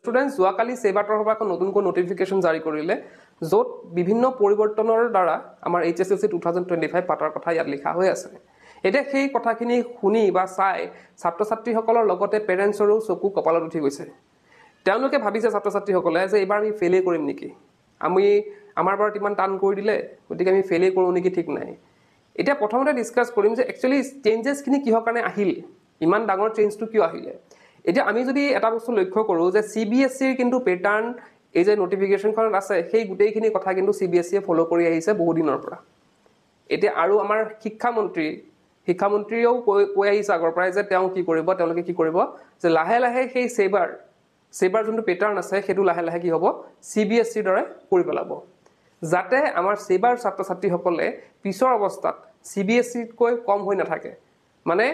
Students যোৱাকালি সেবাৰ পৰা এখন নতুনকৈ নটিফিকেশন জাৰি কৰিলে য'ত বিভিন্ন পৰিৱৰ্তনৰ দ্বাৰা আমাৰ HSLC 2025 পাতাৰ কথা ইয়াত লিখা হৈ আছে এতিয়া সেই কথাখিনি শুনি বা চাই ছাত্ৰ ছাত্ৰীসকলৰ লগতে পেৰেন্টছৰো চকু কপালত উঠি গৈছে তেওঁলোকে ভাবিছে ছাত্ৰ ছাত্ৰীসকলে যে এবাৰ আমি ফেইল কৰিম নেকি আমি আমাৰ বাৰত ইমান টান কৰি দিলে গতিকে আমি ফেইল কৰো নেকি ঠিক নাই এতিয়া প্ৰথমতে ডিসকাস কৰিম যে একচুয়ালি চেঞ্জেস কিনি কিহৰ কাৰণে আহিল ইমান ডাঙৰ চেঞ্জটো কিয় আহিলে এতিয়া আমি যদি এটা বস্তু লক্ষ্য কৰো যে CBSE ৰ কিন্তু প্যাটাৰ্ন এই যে নটিফিকেশনখন আছে সেই গুটেইখিনি কথা কিন্তু CBSE ফলো কৰি আহিছে বহু দিনৰ পৰা এতিয়া আৰু আমাৰ শিক্ষামন্ত্ৰীও কৈ আহিছে আগৰ পৰাই যে তেওঁ কি কৰিব তেওঁলোকে কি কৰিব যে লাহে লাহে সেই সেবাৰ যোনটো প্যাটাৰ্ন আছে সেইটো লাহে লাহে কি হ'ব CBSE ৰ দৰে কৰি পেলাব যাতে আমাৰ সেবাৰ ছাত্ৰ ছাত্ৰীসকলে পিছৰ অৱস্থাত CBSE কৈ কম হৈ নাথাকে মানে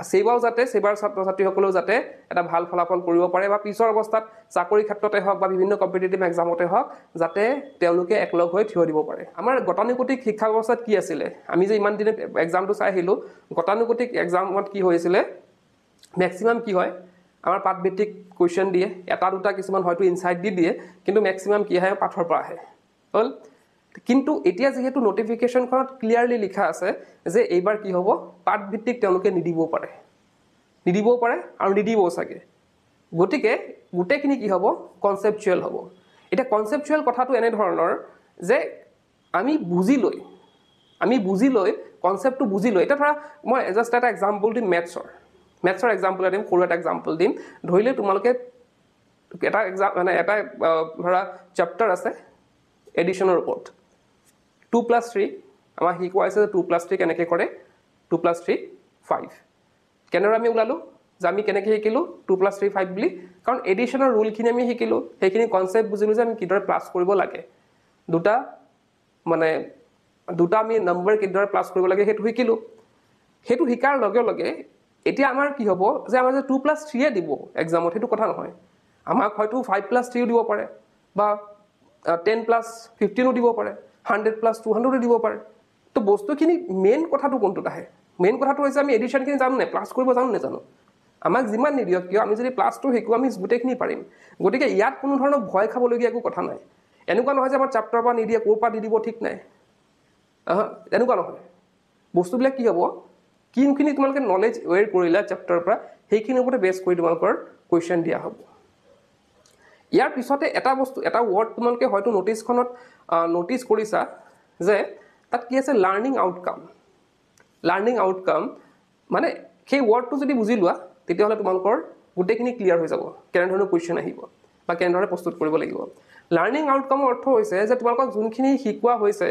সেবাও যাতে সেবাৰ ছাত্ৰ ছাত্ৰীসকলেও যাতে এটা ভাল ফলাফল কৰিব পাৰে বা পিছৰ অৱস্থাত চাকৰি ক্ষেত্ৰতে হওক বা বিভিন্ন কম্পিটিটিভ এক্সামতে হওক যাতে তেওঁলোকে একলগ হৈ থিয় দিব পাৰে আমাৰ গতানুগতিক শিক্ষা ব্যৱস্থাত কি আছিল আমি যে ইমান দিনে এক্সামটো চাই আহিলো গতানুগতিক এক্সামত কি হৈছিল ম্যাক্সিমাম কি হয় আমাৰ পাঠ ভিত্তিক কোৱেশ্চন দিয়ে এটা দুটা কিছুমান হয়তো ইনসাইট দি দিয়ে কিন্তু ম্যাক্সিমাম কি হয় পাঠৰ পৰা আহে হল কিন্তু এতিয়া যেহেতু নটিফিকেশনখনত ক্লিয়াৰলি লিখা আছে যে এইবাৰ কি হ'ব পাঠ ভিত্তিক তেওঁলোকে নিদিব পাৰে আৰু নিদিবও চাগে গতিকে গুটেখিনি কি হ'ব কনসেপচুৱেল হ'ব এটা কনসেপচুৱেল কথাটো এনে ধৰণৰ যে আমি বুজি লৈ কনসেপ্টটো বুজি লৈ এটা ধৰা মই জাস্ট এটা এক্সাম্পল দিম মেথছৰ এক্সাম্পল দিম সৰু এটা এক্সাম্পল দিম ধৰিলে তোমালোকে এটা এক্সাম মানে এটা ধৰা চ্যাপ্টাৰ আছে এডিশনৰ ওপৰত 2 + 3 আমাৰ শিকোৱাইছে 2 + 3 কেনেকৈ কৰে 2 + 3 5 কেনেৰে আমি ওলালো যে আমি কেনেকৈ শিকিলো 2 + 3 5 বুলি কাৰণ এডিশনৰ ৰুলখিনি আমি শিকিলো সেইখিনি কনসেপ্ট বুজিলো যে আমি কিদৰে প্লাস কৰিব লাগে দুটা আমি নম্বৰ কিদৰে প্লাস কৰিব লাগে সেইটো শিকিলো সেইটো শিকাৰ লগে লগে এতিয়া আমাৰ কি হ'ব যে আমাৰ যে 2 + 3 এ দিব এক্সামত সেইটো কথা নহয় আমাক হয়তো 5 + 3 দিব পাৰে বা 10 + 15 দিব পাৰে 100 + 200 দিব পাৰে তো বস্তুখিনি মেইন কথাটো কোনটোত আহে মেইন কথাটো হৈছে আমি এডিশনখিনি জানো নাই প্লাস কৰিব জানো নেজানো আমাক যিমান নিদিয়ক কিয় আমি যদি প্লাসটো শিকো আমি গুটেখিনি পাৰিম গতিকে ইয়াত কোনো ধৰণৰ ভয় খাবলগীয়া একো কথা নাই এনেকুৱা নহয় যে আমাৰ চ্যাপ্টাৰ পৰা নিদিয়ে কোৰ পৰা দি দিব ঠিক নাই এনেকুৱা নহয় বস্তুবিলাক কি হ'ব কিনখিনি তোমালোকে নলেজ ওয়েৰ কৰিলা চ্যাপ্টাৰৰ পৰা সেইখিনিৰ ওপৰত বেছ কৰি তোমালোকৰ কোৱেশ্চন দিয়া হ'ব ইয়াৰ পিছতে এটা বস্তু এটা ওয়াৰ্ড তোমালোকে হয়তো নোটিস কৰিছা যে তাত কি আছে লাৰ্নিং আউটকাম মানে সেই ওয়াৰ্ডটো যদি বুজি লোৱা তেতিয়াহলে তোমালোকৰ গুটেখিনি ক্লিয়াৰ হৈ যাব কেনে ধৰণৰ কোৱেশ্চন আহিব বা কেনে ধৰণে প্ৰস্তুত কৰিব লাগিব লাৰ্নিং আউটকামৰ অৰ্থ হৈছে যে তোমালোকক যোনখিনি শিকোৱা হৈছে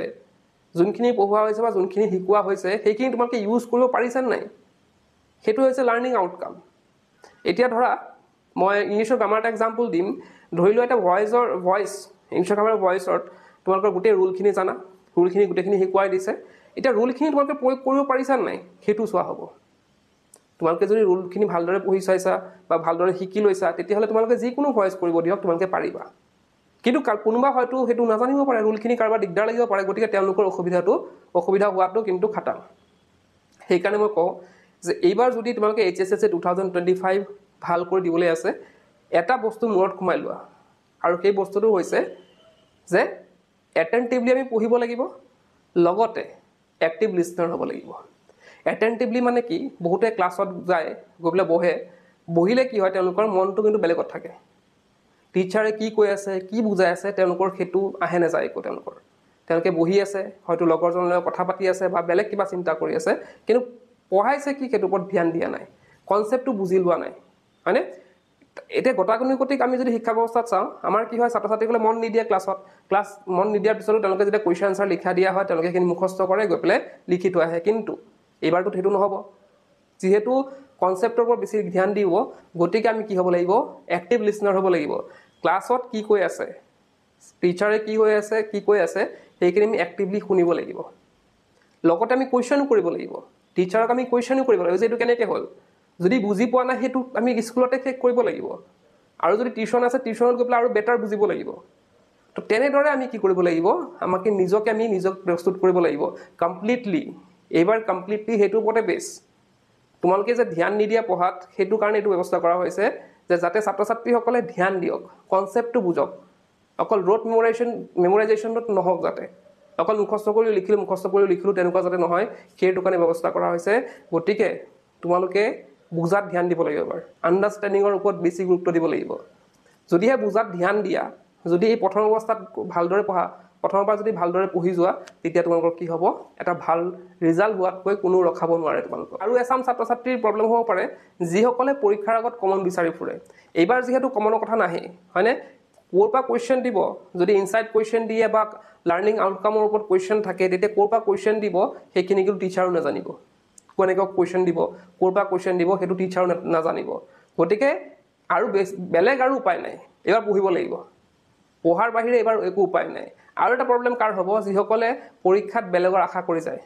যোনখিনি পঢ়োৱা হৈছে বা যোনখিনি শিকোৱা হৈছে সেইখিনি তোমালোকে ইউজ কৰিব পাৰিছা নাই সেইটো হৈছে লাৰ্নিং আউটকাম এতিয়া ধৰা মই ইংলিশৰ গ্ৰামাৰ এটা এক্সাম্পল দিম ধৰি লোৱা এটা ভয়েস ইংলিশৰ গ্ৰামাৰ ভয়েসত তোমালোকৰ গুটে ৰুলখিনি জানা ৰুলখিনি গুটেখিনি শিকোৱাই দিছে এটা ৰুলখিনি তোমালোকে প্ৰয়োগ কৰিব পাৰিছা নাই সেইটো চোৱা হ'ব তোমালোকে যদি ৰুলখিনি ভালদৰে পঢ়ি চাইছা বা ভালদৰে শিকি লৈছা তেতিয়াহলে তোমালোকে যিকোনো ভয়েস কৰিব দিয়ক তোমালোকে পাৰিবা কিন্তু কোনোবা হয়তো হেতু নাজানিব পাৰে ৰুলখিনি কাৰবা দিগদাৰ লাগিব পাৰে গতিকে তেওঁলোকৰ অসুবিধা হোৱাটো কিন্তু খাটাং সেইকাৰণে মই কওঁ যে এইবাৰ যদি তোমালোকে HSLC 2025 ভাল কৰি দিবলৈ আছে এটা বস্তু মূৰত কমাই লোৱা আৰু সেই বস্তুটো হৈছে যে এটেন্টিভলি আমি পঢ়িব লাগিব লগতে এক্টিভ লিসনাৰ হ'ব লাগিব এটেন্টিভলি মানে কি বহুতে ক্লাছত যায় গবলে বহিলে কি হয় তেওঁলোকৰ মনটো কিন্তু বেলেগত থাকে টিচাৰে কি কৈ আছে কি বুজাই আছে তেওঁলোকৰ হেতু আহে না যায় তেওঁলোকে বহি আছে হয়তো লগৰজনৰ লগত কথা পাতি আছে বা বেলেগ কিবা চিন্তা কৰি আছে কিন্তু পঢ়াইছে কি হেতু ওপৰত ধ্যান দিয়া নাই কনসেপ্টটো বুজি লোৱা নাই মানে এটা গতানুগতিক আমি যদি শিক্ষা ব্যৱস্থাত চাওঁ আমাৰ কি হয় ছাত্ৰ ছাত্ৰীসকলে মন নিদিয়া ক্লাছ মন নিদিয়াৰ পিছতো তেওঁলোকে যেতিয়া কোৱেশ্চন আনসাৰ লিখা দিয়া হয় তেওঁলোকে কিনি মুখস্থ কৰে গৈ পেলে লিখি থৈ আহে কিন্তু এবাৰটো হেতু নহব যেহেতু কনসেপ্টৰ ওপৰত বেছি ধ্যান দিব গতিকে আমি কি হ'ব লাগিব এক্টিভ লিসনাৰ হ'ব লাগিব ক্লাছত কি কৈ আছে টিচাৰে কি কৈ আছে সেইখিনি আমি এক্টিভলি শুনিব লাগিব লগতে আমি কোৱেশ্চন কৰিব লাগিব টিচাৰক আমি কোৱেশ্চন কৰিব লাগিব যে এটো কেনেকৈ হ'ল যদি বুজি পোৱা নাই হেতু আমি স্কুলতে চেক কৰিব লাগিব আৰু যদি টিউশন আছে টিউশনত গৈ পেলাই আৰু বেটাৰ বুজিব লাগিব তো তেনেদৰে আমি কি কৰিব লাগিব আমাকে নিজক প্ৰস্তুত কৰিব লাগিব কমপ্লিটলি হেতুৰ ওপৰতে বেছ তোমালোকে যে ধ্যান নিদিয়া পঢ়াত হেতু কাৰণে এটো ব্যৱস্থা কৰা হৈছে যে যাতে ছাত্ৰ ছাত্ৰীসকলে ধ্যান দিয়ক, কনচেপ্টটো বুজক, অকল ৰোড মেমৰাইজেশ্যনত নহওক, যাতে অকল মুখস্থ কৰি লিখিলোঁ তেনেকুৱা যাতে নহয়, সেইটো কাৰণে ব্যৱস্থা কৰা হৈছে। গতিকে তোমালোকে বুজাত ধ্যান দিব লাগিব, এবাৰ আণ্ডাৰষ্টেণ্ডিঙৰ ওপৰত বেছি গুৰুত্ব দিব লাগিব। যদিহে বুজাত ধ্যান দিয়া, যদি এই প্ৰথম অৱস্থাত ভালদৰে পঢ়া, প্ৰথমৰ পৰা যদি ভালদৰে পঢ়ি যোৱা, তেতিয়া তোমালোকৰ কি হ'ব, এটা ভাল ৰিজাল্ট হোৱাতকৈ কোনো ৰখাব নোৱাৰে তোমালোকক। আৰু এচাম ছাত্ৰ ছাত্ৰীৰ প্ৰব্লেম হ'ব পাৰে যিসকলে পৰীক্ষাৰ আগত কমন বিচাৰি ফুৰে। এইবাৰ যিহেতু কমনৰ কথা নাহে, হয়নে, ক'ৰ পৰা কুৱেশ্যন দিব, যদি ইনচাইট কুৱেশ্যন দিয়ে বা লাৰ্ণিং আউটকামৰ ওপৰত কুৱেশ্যন থাকে, তেতিয়া ক'ৰ পৰা কুৱেশ্যন দিব সেইখিনি কিন্তু টিচাৰো নাজানিব। কেনেকৈ কুৱেশ্যন দিব, ক'ৰ পৰা কুৱেশ্যন দিব, সেইটো টিচাৰো নাজানিব। গতিকে আৰু বেলেগ আৰু উপায় নাই, এইবাৰ পঢ়িব লাগিব, পঢ়াৰ বাহিৰে এইবাৰ একো উপায় নাই। আৰু এটা প্ৰব্লেম কাৰ হ'ব, যিসকলে পৰীক্ষাত বেলেগৰ আশা কৰি যায়,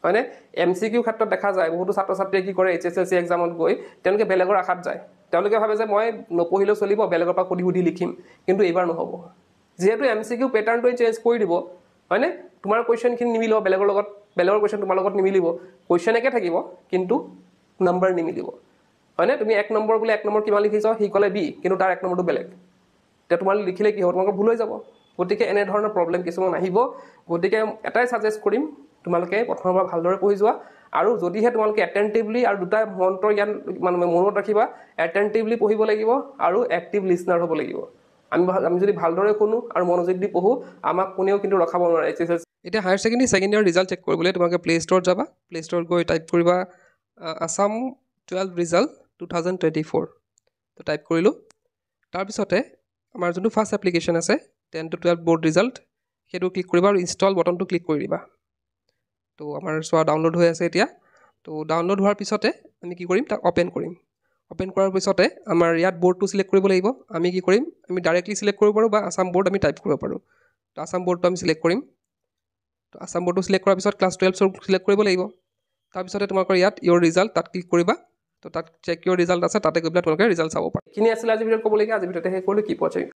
হয়নে, MCQ ক্ষেত্ৰত দেখা যায় বহুতো ছাত্ৰ ছাত্ৰীয়ে কি কৰে, HSLC এক্সামত গৈ তেওঁলোকে বেলেগৰ আশাত যায়। তেওঁলোকে ভাবে যে মই নপঢ়িলেও চলিব, বেলেগৰ পৰা সুধি লিখিম, কিন্তু এইবাৰ নহ'ব। যিহেতু MCQ পেটাৰ্ণটোৱে চেঞ্জ কৰি দিব, হয়নে, তোমাৰ কুৱেশ্যনখিনি নিমিলিব বেলেগৰ লগত, বেলেগৰ কুৱেশ্যন তোমাৰ লগত নিমিলিব, কুৱেশ্যন একে থাকিব কিন্তু নম্বৰ নিমিলিব, হয়নে। তুমি 1 নম্বৰ বোলে 1 নম্বৰ কিমান লিখিছ, সি ক'লে B, কিন্তু তাৰ 1 নম্বৰটো বেলেগ, তেতিয়া তোমালোকে লিখিলে কি হ'ব, তোমালোকৰ ভুল হৈ যাব। গতিকে এনেধৰণৰ প্ৰব্লেম কিছুমান আহিব। গতিকে এটাই ছাজেষ্ট কৰিম, তোমালোকে প্ৰথমৰ পৰা ভালদৰে পঢ়ি যোৱা, আৰু যদিহে তোমালোকে এটেণ্টিভলি, আৰু দুটা মন্ত্ৰ জ্ঞান মানে মনত ৰাখিবা, এটেণ্টিভলি পঢ়িব লাগিব আৰু এক্টিভ লিচনাৰ হ'ব লাগিব। আমি যদি ভালদৰে শুনো আৰু মনোযোগ দি পঢ়োঁ, আমাক কোনেও কিন্তু ৰখাব নোৱাৰে HSLC। এতিয়া higher secondary second year result check কৰিবলৈ তোমালোকে প্লে ষ্ট'ৰত যাবা, প্লে ষ্ট'ৰত গৈ টাইপ কৰিবা আছাম 12 ৰিজাল্ট 2024, তো টাইপ কৰিলোঁ। তাৰপিছতে আমাৰ যোনটো ফাৰ্ষ্ট এপ্লিকেশ্যন আছে 10 to 12 বৰ্ড ৰিজাল্ট, সেইটো ক্লিক কৰিবা আৰু ইনষ্টল বটনটো ক্লিক কৰি দিবা। তো আমাৰ চোৱা ডাউনলোড হৈ আছে এতিয়া। তো ডাউনলোড হোৱাৰ পিছতে আমি কি কৰিম, তাক অ'পেন কৰিম। অ'পেন কৰাৰ পিছতে আমাৰ ইয়াত বৰ্ডটো চিলেক্ট কৰিব লাগিব। আমি কি কৰিম, আমি ডাইৰেক্টলি চিলেক্ট কৰিব পাৰোঁ বা আছাম বৰ্ড আমি টাইপ কৰিব পাৰোঁ। তো আছাম বৰ্ডটো আমি চিলেক্ট কৰিম। তো আছাম বৰ্ডটো চিলেক্ট কৰাৰ পিছত ক্লাছ 12 চিলেক্ট কৰিব লাগিব। তাৰপিছতে তোমালোকৰ ইয়াত ইয়ৰ ৰিজাল্ট তাত ক্লিক কৰিবা। তো তাত চেক ইয়ৰ ৰিজাল্ট আছে, তাতে গৈ পেলাই তোমালোকে ৰিজাল্ট চাব পাৰা। এইখিনি আছিলে আজি ভিডিঅ'ত ক'বলগীয়া। আজি ভিডিঅ'তে শেষ কৰিলোঁ। কি